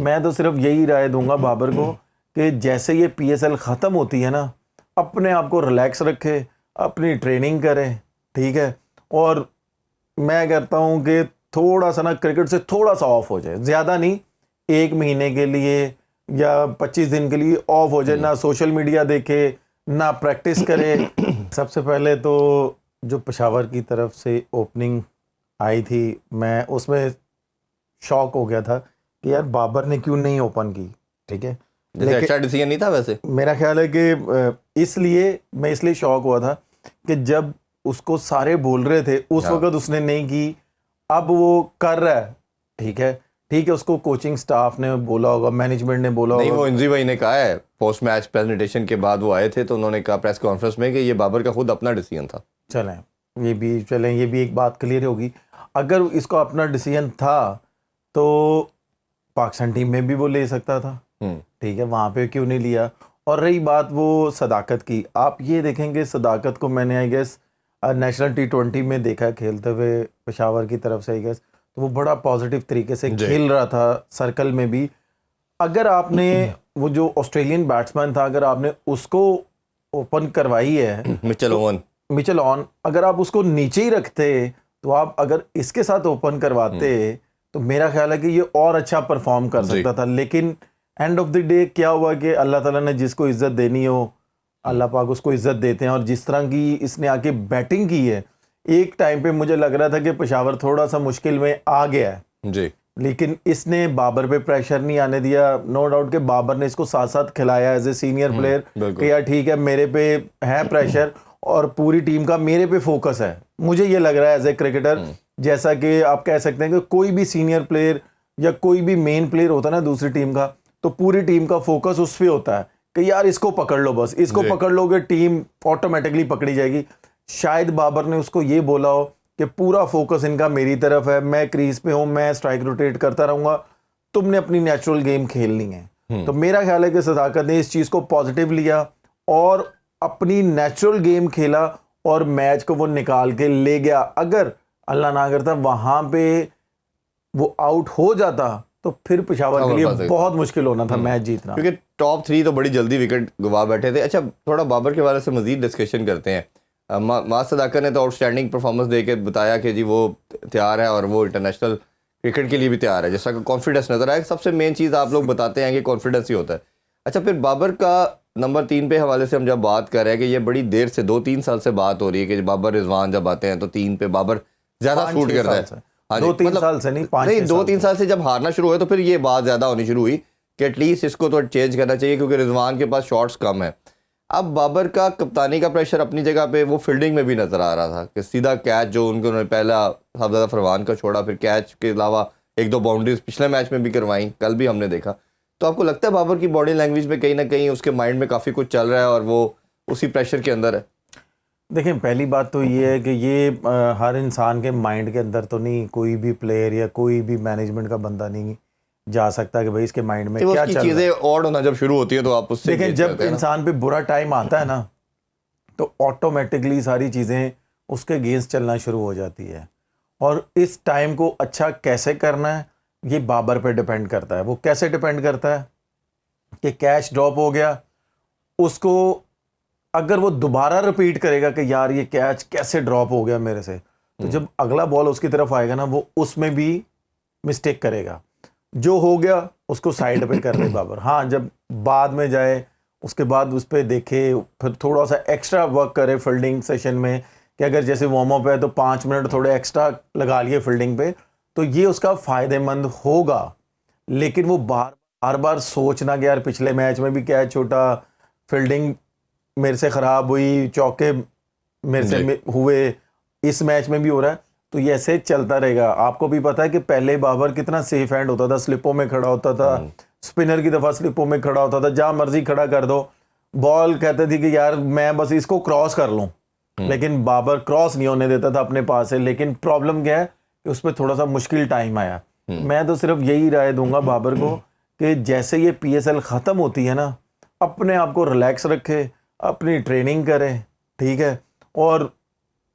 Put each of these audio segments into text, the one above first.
मैं तो सिर्फ यही राय दूंगा बाबर को कि जैसे ये PSL ख़त्म होती है ना, अपने आप को रिलैक्स रखे, अपनी ट्रेनिंग करे, ठीक है। और मैं कहता हूँ कि थोड़ा सा ना क्रिकेट से थोड़ा सा ऑफ हो जाए, ज़्यादा नहीं, 1 महीने के लिए या 25 दिन के लिए ऑफ हो जाए, ना सोशल मीडिया देखे, ना प्रैक्टिस करे। सबसे पहले तो जो पेशावर की तरफ से ओपनिंग आई थी, मैं उसमें शॉक हो गया था कि यार बाबर ने क्यों नहीं ओपन की, ठीक है। जैसे अच्छा डिसीजन नहीं था वैसे, मेरा ख्याल है कि इसलिए शॉक हुआ था कि जब उसको सारे बोल रहे थे उस वक्त उसने नहीं की, अब वो कर रहा है, ठीक है। उसको कोचिंग स्टाफ ने बोला होगा, मैनेजमेंट ने बोला होगा। नहीं, वो इंजी भाई ने कहा है पोस्ट मैच प्रेजेंटेशन के बाद वो आए थे तो उन्होंने कहा प्रेस कॉन्फ्रेंस में कि ये बाबर का खुद अपना डिसीजन था। ये भी एक बात क्लियर होगी। अगर इसको अपना डिसीजन था तो पाकिस्तान टीम में भी वो ले सकता था, ठीक है, वहाँ पे क्यों नहीं लिया। और रही बात वो सदाकत की, आप ये देखेंगे सदाकत को मैंने आई गेस नेशनल T20 में देखा है खेलते हुए पेशावर की तरफ से, आई गेस, तो वो बड़ा पॉजिटिव तरीके से खेल रहा था सर्कल में भी। अगर आपने वो जो ऑस्ट्रेलियन बैट्समैन था, अगर आपने उसको ओपन करवाई है, मिचेल ऑन, अगर आप उसको नीचे ही रखते तो आप अगर इसके साथ ओपन करवाते तो मेरा ख्याल है कि ये और अच्छा परफॉर्म कर सकता था। लेकिन एंड ऑफ द डे क्या हुआ कि अल्लाह ताला ने जिसको इज्जत देनी हो, अल्लाह पाक उसको इज्जत देते हैं। और जिस तरह की इसने आके बैटिंग की है, एक टाइम पे मुझे लग रहा था कि पेशावर थोड़ा सा मुश्किल में आ गया है जी, लेकिन इसने बाबर पे प्रेशर नहीं आने दिया। नो डाउट कि बाबर ने इसको साथ साथ खिलाया एज ए सीनियर प्लेयर कि यार ठीक है, मेरे पे है प्रेशर और पूरी टीम का मेरे पे फोकस है। मुझे ये लग रहा है एज ए क्रिकेटर, जैसा कि आप कह सकते हैं कि कोई भी सीनियर प्लेयर या कोई भी मेन प्लेयर होता है ना दूसरी टीम का, तो पूरी टीम का फोकस उस पर होता है कि यार इसको पकड़ लो, बस इसको पकड़ लोगे टीम ऑटोमेटिकली पकड़ी जाएगी। शायद बाबर ने उसको ये बोला हो कि पूरा फोकस इनका मेरी तरफ है, मैं क्रीज पे हूं, मैं स्ट्राइक रोटेट करता रहूंगा, तुमने अपनी नेचुरल गेम खेलनी है। तो मेरा ख्याल है कि सदाकत ने इस चीज को पॉजिटिव लिया और अपनी नेचुरल गेम खेला और मैच को वो निकाल के ले गया। अगर अल्लाह ना करता वहां पे वो आउट हो जाता तो फिर पेशावर के लिए बहुत मुश्किल होना था मैच जीतना, क्योंकि टॉप 3 तो बड़ी जल्दी विकेट गवा बैठे थे। अच्छा, थोड़ा बाबर के बारे से मजीद डिस्कशन करते हैं। मास सदाकत ने तो आउटस्टैंडिंग परफॉर्मेंस देके बताया कि जी वो तैयार है और वो इंटरनेशनल क्रिकेट के लिए भी तैयार है, जैसा कि कॉन्फिडेंस नजर आया। सबसे मेन चीज़ आप लोग बताते हैं कि कॉन्फिडेंस ही होता है। अच्छा, फिर बाबर का नंबर 3 पे हवाले से हम जब बात कर रहे हैं कि ये बड़ी देर से 2-3 साल से बात हो रही है कि बाबर रिजवान जब आते हैं तो 3 पे बाबर ज़्यादा सूट करता है। 2-3 साल से नहीं, 2-3 साल से जब हारना शुरू हुआ तो फिर ये बात ज़्यादा होनी शुरू हुई कि एटलीस्ट इसको तो चेंज करना चाहिए क्योंकि रिजवान के पास शॉट्स कम है। अब बाबर का कप्तानी का प्रेशर अपनी जगह पे वो फील्डिंग में भी नज़र आ रहा था कि सीधा कैच जो उन्होंने पहला सबसे ज़्यादा फरवान का छोड़ा, फिर कैच के अलावा 1-2 बाउंड्रीज पिछले मैच में भी करवाई, कल भी हमने देखा। तो आपको लगता है बाबर की बॉडी लैंग्वेज में कहीं ना कहीं उसके माइंड में काफ़ी कुछ चल रहा है और वो उसी प्रेशर के अंदर है? देखिए, पहली बात तो ये है कि ये हर इंसान के माइंड के अंदर तो नहीं, कोई भी प्लेयर या कोई भी मैनेजमेंट का बंदा नहीं जा सकता कि भाई इसके माइंड में क्या चल रहा है। चीज़ें ऑड होना जब शुरू होती है तो आप उससे देखें, जब इंसान पे बुरा टाइम आता है ना तो ऑटोमेटिकली सारी चीज़ें उसके अगेंस्ट चलना शुरू हो जाती है। और इस टाइम को अच्छा कैसे करना है ये बाबर पे डिपेंड करता है। वो कैसे डिपेंड करता है कि कैच ड्रॉप हो गया, उसको अगर वो दोबारा रिपीट करेगा कि यार ये कैच कैसे ड्रॉप हो गया मेरे से, तो जब अगला बॉल उसकी तरफ आएगा ना वो उसमें भी मिस्टेक करेगा। जो हो गया उसको साइड पे कर दे बाबर। हाँ, जब बाद में जाए उसके बाद उस पर देखे, फिर थोड़ा सा एक्स्ट्रा वर्क करे फील्डिंग सेशन में कि अगर जैसे वार्म अप है तो 5 मिनट थोड़े एक्स्ट्रा लगा लिए फील्डिंग पे, तो ये उसका फ़ायदेमंद होगा। लेकिन वो बार बार सोचना कि यार पिछले मैच में भी कैच छोटा, फील्डिंग मेरे से ख़राब हुई, चौके मेरे से हुए, इस मैच में भी हो रहा है, तो ये ऐसे चलता रहेगा। आपको भी पता है कि पहले बाबर कितना सेफ हैंड होता था, स्लिपों में खड़ा होता था, स्पिनर की दफ़ा स्लिपों में खड़ा होता था, जहाँ मर्जी खड़ा कर दो, बॉल कहते थी कि यार मैं बस इसको क्रॉस कर लूँ, लेकिन बाबर क्रॉस नहीं होने देता था अपने पास से। लेकिन प्रॉब्लम क्या है कि उस पर थोड़ा सा मुश्किल टाइम आया। मैं तो सिर्फ यही राय दूंगा बाबर को कि जैसे ये PSL ख़त्म होती है ना, अपने आप को रिलैक्स रखे, अपनी ट्रेनिंग करें, ठीक है। और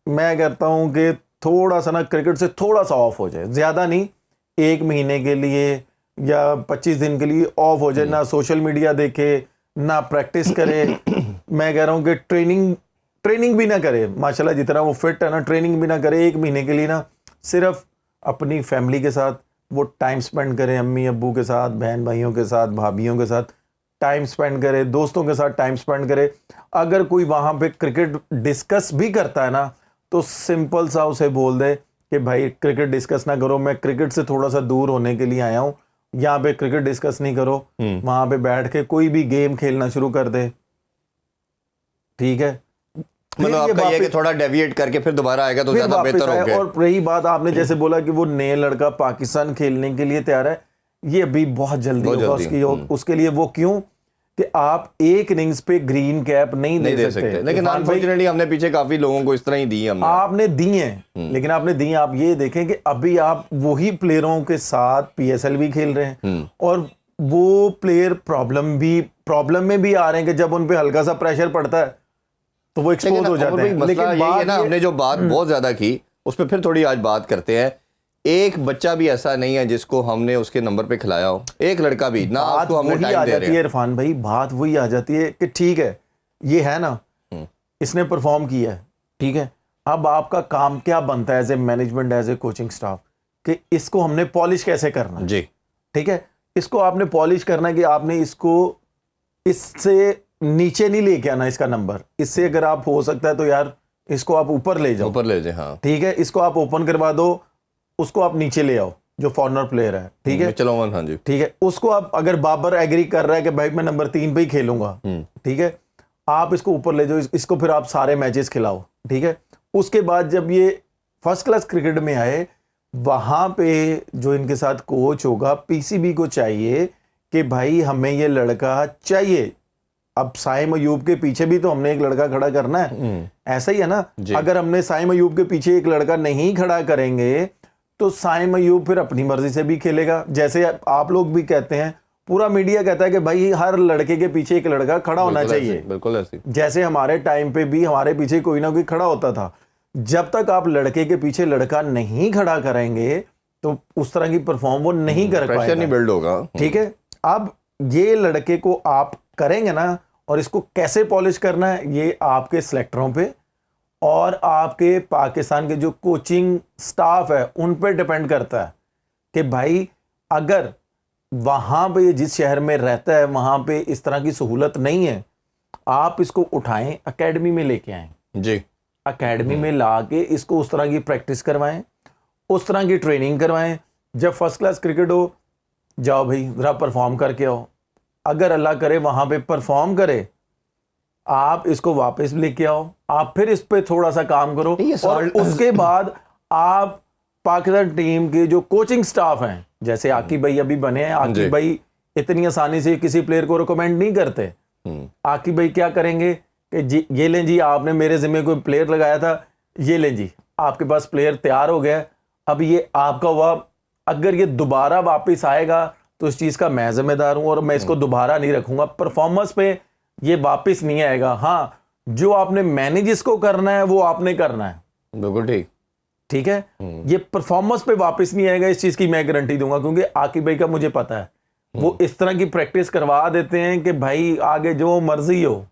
मैं कहता हूँ कि थोड़ा सा ना क्रिकेट से थोड़ा सा ऑफ हो जाए, ज़्यादा नहीं, 1 महीने के लिए या 25 दिन के लिए ऑफ हो जाए, ना सोशल मीडिया देखे, ना प्रैक्टिस करे। मैं कह रहा हूँ कि ट्रेनिंग भी ना करे, माशाल्लाह जितना वो फिट है ना, ट्रेनिंग भी ना करे, 1 महीने के लिए ना सिर्फ अपनी फैमिली के साथ वो टाइम स्पेंड करे, अम्मी अब्बू के साथ, बहन भाइयों के साथ, भाभीियों के साथ टाइम स्पेंड करे, दोस्तों के साथ टाइम स्पेंड करे। अगर कोई वहाँ पे क्रिकेट डिस्कस भी करता है ना, तो सिंपल सा उसे बोल दे कि भाई क्रिकेट डिस्कस ना करो, मैं क्रिकेट से थोड़ा सा दूर होने के लिए आया हूँ, यहाँ पे क्रिकेट डिस्कस नहीं करो, वहाँ पे बैठ के कोई भी गेम खेलना शुरू कर दे, ठीक है। मतलब आपका ये है कि थोड़ा डेविएट करके फिर दोबारा आएगा तो ज्यादा बेहतर होगा। और रही बात आपने जैसे बोला कि वो नए लड़का पाकिस्तान खेलने के लिए तैयार है, ये अभी बहुत जल्दी होगा उसके लिए। वो क्यों कि आप एक इनिंग्स पे ग्रीन कैप नहीं दे सकते। लेकिन अनफॉर्चुनेटली हमने पीछे काफी लोगों को इस तरह ही दी है, आपने दी है, लेकिन आपने दी है। आप ये देखें कि अभी आप वही प्लेयरों के साथ PSL भी खेल रहे हैं, और वो प्लेयर प्रॉब्लम में भी आ रहे हैं कि जब उन पे हल्का सा प्रेशर पड़ता है तो वो एक्सपोज हो जाते हैं। लेकिन ये है ना, हमने जो बात बहुत ज्यादा की उस पर फिर थोड़ी आज बात करते हैं। एक बच्चा भी ऐसा नहीं है जिसको हमने उसके नंबर पे खिलाया हो, एक लड़का भी ना, उसको हमने टाइम दे रहे हैं। इरफान भाई बात वही आ जाती है कि ठीक है ये है ना, इसने परफॉर्म किया है, ठीक है, अब आपका काम क्या बनता है as a management, as a coaching staff, कि इसको हमने पॉलिश कैसे करना है। जी ठीक है, इसको आपने पॉलिश करना है कि आपने इसको इससे नीचे नहीं लेके आना इसका नंबर। इससे अगर आप हो सकता है तो यार इसको आप ऊपर ले जाओ, ऊपर ले जाए, हाँ ठीक है, इसको आप ओपन करवा दो, उसको आप नीचे ले आओ जो फॉरनर प्लेयर है, ठीक है, चलो हाँ जी, ठीक है, उसको आप अगर बाबर एग्री कर रहा है कि भाई मैं नंबर 3 पे ही खेलूंगा, ठीक है, आप इसको ऊपर ले जाओ, इसको फिर आप सारे मैचेस खिलाओ, ठीक है। उसके बाद जब ये फर्स्ट क्लास क्रिकेट में आए, वहां पे जो इनके साथ कोच होगा, PCB को चाहिए कि भाई हमें ये लड़का चाहिए। अब साइम अयूब के पीछे भी तो हमने एक लड़का खड़ा करना है, ऐसा ही है ना। अगर हमने साइम अयूब के पीछे एक लड़का नहीं खड़ा करेंगे तो साइम अयूब फिर अपनी मर्जी से भी खेलेगा। जैसे आप लोग भी कहते हैं, पूरा मीडिया कहता है कि भाई हर लड़के के पीछे एक लड़का खड़ा होना चाहिए, बिल्कुल ऐसे। जैसे हमारे टाइम पे भी हमारे पीछे कोई ना कोई खड़ा होता था। जब तक आप लड़के के पीछे लड़का नहीं खड़ा करेंगे तो उस तरह की परफॉर्म वो नहीं कर पाएगा, प्रेशर नहीं बिल्ड होगा, ठीक है। अब ये लड़के को आप करेंगे ना, और इसको कैसे पॉलिश करना है ये आपके सिलेक्टरों पे और आपके पाकिस्तान के जो कोचिंग स्टाफ है उन पे डिपेंड करता है कि भाई अगर वहां पे जिस शहर में रहता है वहां पे इस तरह की सहूलत नहीं है, आप इसको उठाएं, एकेडमी में लेके आएं जी, एकेडमी में ला के इसको उस तरह की प्रैक्टिस करवाएं, उस तरह की ट्रेनिंग करवाएं। जब फर्स्ट क्लास क्रिकेट हो, जाओ भाई जरा परफॉर्म करके आओ। अगर अल्लाह करे वहां पे परफॉर्म करे, आप इसको वापस लेके आओ, आप फिर इस पे थोड़ा सा काम करो, और उसके बाद आप पाकिस्तान टीम के जो कोचिंग स्टाफ हैं, जैसे आकिब भाई अभी बने हैं, आकिब भाई इतनी आसानी से किसी प्लेयर को रिकमेंड नहीं करते। आकिब भाई क्या करेंगे कि जी ये लें जी, आपने मेरे जिम्मे कोई प्लेयर लगाया था, ये लें जी आपके पास प्लेयर तैयार हो गया, अब ये आपका हुआ, अगर ये दोबारा वापस आएगा तो इस चीज़ का मैं जिम्मेदार हूं और मैं इसको दोबारा नहीं रखूंगा। परफॉर्मेंस पे ये वापस नहीं आएगा। हाँ, जो आपने मैनेज इसको करना है वो आपने करना है, बिल्कुल ठीक, ठीक है। ये परफॉर्मेंस पे वापस नहीं आएगा, इस चीज़ की मैं गारंटी दूंगा, क्योंकि आकिब भाई का मुझे पता है, वो इस तरह की प्रैक्टिस करवा देते हैं कि भाई आगे जो मर्जी हो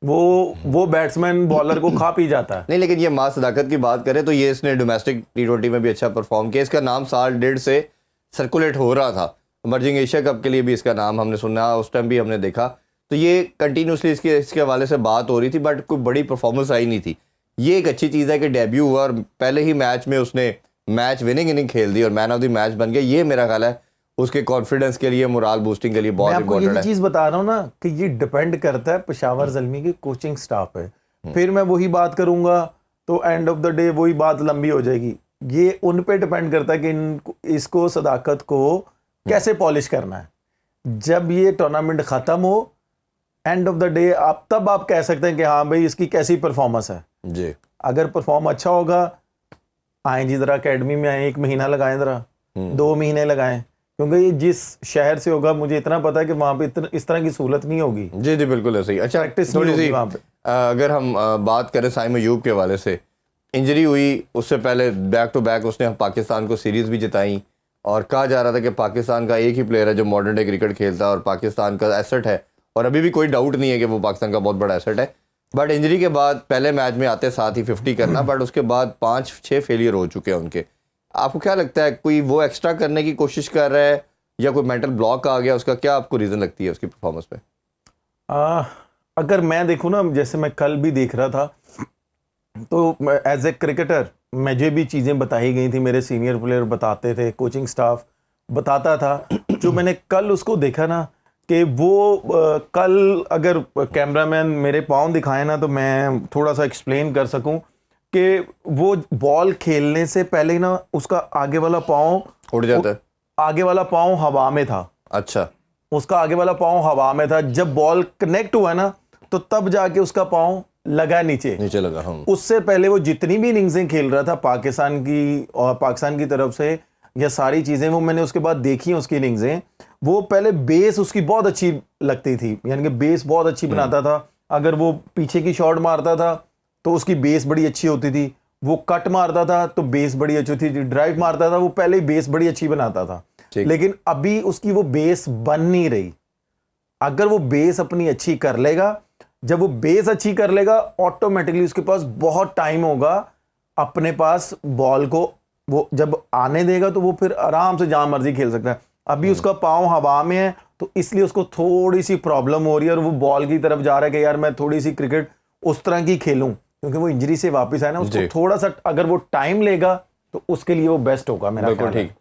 वो बैट्समैन बॉलर को खा पी जाता है। नहीं, लेकिन ये मां सदाकत की बात करें तो ये इसने डोमेस्टिक T20 में भी अच्छा परफॉर्म किया। इसका नाम साल 1.5 से सर्कुलेट हो रहा था, इमर्जिंग एशिया कप के लिए भी इसका नाम हमने सुना, उस टाइम भी हमने देखा, तो ये कंटिन्यूसली इसके हवाले से बात हो रही थी, बट कोई बड़ी परफॉर्मेंस आई नहीं थी। ये एक अच्छी चीज़ है कि डेब्यू हुआ और पहले ही मैच में उसने मैच विनिंग इनिंग खेल दी और मैन ऑफ द मैच बन गया। ये मेरा ख्याल है उसके कॉन्फिडेंस के लिए, मोरल बूस्टिंग के लिए बहुत इंपॉर्टेंट है। चीज़ बता रहा हूँ ना कि ये डिपेंड करता है पेशावर ज़ल्मी की कोचिंग स्टाफ पे। फिर मैं वही बात करूंगा तो एंड ऑफ द डे वही बात लंबी हो जाएगी। ये उन पे डिपेंड करता है कि इसको सदाकत को कैसे पॉलिश करना है। जब ये टूर्नामेंट ख़त्म हो, एंड ऑफ द डे तब आप कह सकते हैं कि हाँ भाई इसकी कैसी परफॉर्मेंस है जी। अगर परफॉर्म अच्छा होगा, आए जी ज़रा अकेडमी में आए, 1 महीना लगाएं, ज़रा 2 महीने लगाएं, क्योंकि ये जिस शहर से होगा मुझे इतना पता है कि वहाँ पे इस तरह की सहूलत नहीं होगी। जी जी बिल्कुल ऐसे ही। अच्छा, प्रैक्टिस थोड़ी सी वहाँ पे। अगर हम बात करें साइम अयूब के हवाले से, इंजरी हुई, उससे पहले बैक टू बैक उसने पाकिस्तान को सीरीज़ भी जिताई और कहा जा रहा था कि पाकिस्तान का एक ही प्लेयर है जो मॉडर्न डे क्रिकेट खेलता है और पाकिस्तान का एसेट है, और अभी भी कोई डाउट नहीं है कि वो पाकिस्तान का बहुत बड़ा एसेट है। बट इंजरी के बाद पहले मैच में आते साथ ही 50 करना, बट उसके बाद 5-6 फेलियर हो चुके हैं उनके। आपको क्या लगता है, कोई वो एक्स्ट्रा करने की कोशिश कर रहा है या कोई मेंटल ब्लॉक आ गया उसका? क्या आपको रीज़न लगती है उसकी परफॉर्मेंस पे? अगर मैं देखूँ ना, जैसे मैं कल भी देख रहा था, तो एज ए क्रिकेटर मुझे भी चीज़ें बताई गई थी, मेरे सीनियर प्लेयर बताते थे, कोचिंग स्टाफ बताता था। जो मैंने कल उसको देखा ना कि वो कल अगर कैमरामैन मेरे पाँव दिखाए ना तो मैं थोड़ा सा एक्सप्लेन कर सकूं कि वो बॉल खेलने से पहले ना उसका आगे वाला पाँव उड़ जाता है। आगे वाला पाँव हवा में था। अच्छा, उसका आगे वाला पाँव हवा में था, जब बॉल कनेक्ट हुआ ना तो तब जाके उसका पाँव लगा नीचे लगा। हम उससे पहले वो जितनी भी इनिंग्सें खेल रहा था पाकिस्तान की और पाकिस्तान की तरफ से, या सारी चीज़ें वो मैंने उसके बाद देखी हैं उसकी इनिंग्सें, वो पहले बेस उसकी बहुत अच्छी लगती थी, यानी कि बेस बहुत अच्छी बनाता था। अगर वो पीछे की शॉट मारता था तो उसकी बेस बड़ी अच्छी होती थी, वो कट मारता था तो बेस बड़ी अच्छी होती थी, ड्राइव मारता था वो पहले ही बेस बड़ी अच्छी बनाता था। लेकिन अभी उसकी वो बेस बन नहीं रही। अगर वो बेस अपनी अच्छी कर लेगा, जब वो बेस अच्छी कर लेगा, ऑटोमेटिकली उसके पास बहुत टाइम होगा अपने पास बॉल को, वो जब आने देगा तो वो फिर आराम से जहां मर्जी खेल सकता है। अभी उसका पाँव हवा में है तो इसलिए उसको थोड़ी सी प्रॉब्लम हो रही है और वो बॉल की तरफ जा रहा है कि यार मैं थोड़ी सी क्रिकेट उस तरह की खेलूं, क्योंकि वो इंजरी से वापस आया ना। उसको थोड़ा सा अगर वो टाइम लेगा तो उसके लिए वो बेस्ट होगा मेरा बिल्कुल ख्याल है। ठीक।